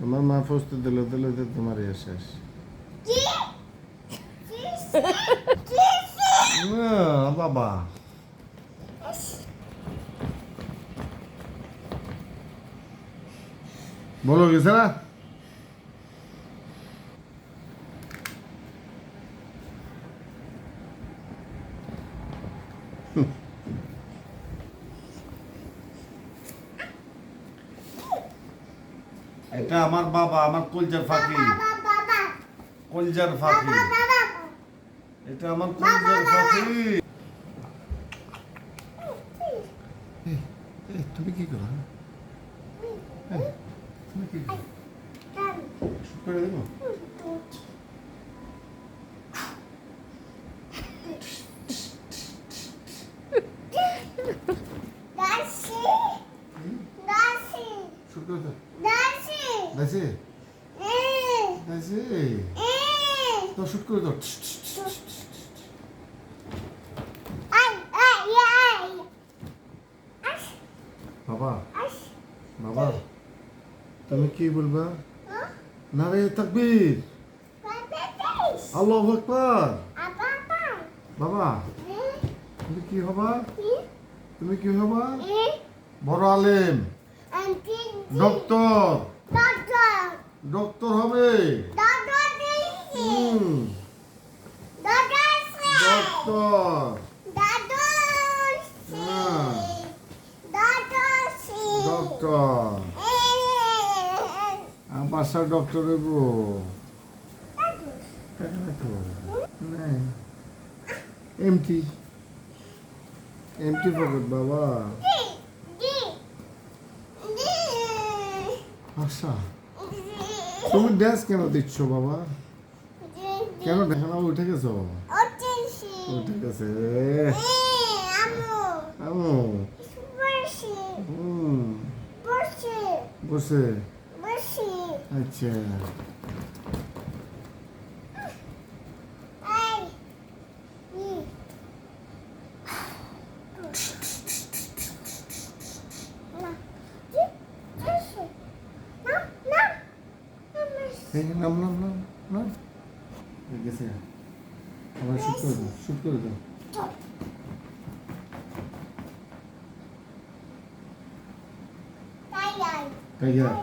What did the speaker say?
তোমার মা ফস্ত দিলে দিলে তো তোমার শেষ। বাবা বলো গেছে না? এটা আমার বাবা, আমার কলজার ফাঁকি, কলজার ফাঁকি, এটা আমার কলজার ফাঁকি। তুমি কি করো? তুমি কি করো? শুট করে দেবো? শুট করে দাও। দাসি দাসি তো শুট করে দাও। বাবা বাবা তুমি কি বলবা? নারে তাকবীর, আল্লাহু আকবার। বাবা তুমি কি হবা? তুমি কি হবা? বড় আলেম, ডক্টর, ডক্টর হবে। ডক্টর, ডক্টর, আমার বাসার ডক্টর হইব। এমটি এমটি পকেট বাবা। আচ্ছা তুমি ড্যান্স কেন দিচ্ছ বাবা? কেন দেখানো উঠে গেছো? উঠে গেছে আমু। বসে আচ্ছা। নাম নাম নাম নাম গেছে। আবার শুট করে দাও, শুট করে দাও। টাইগার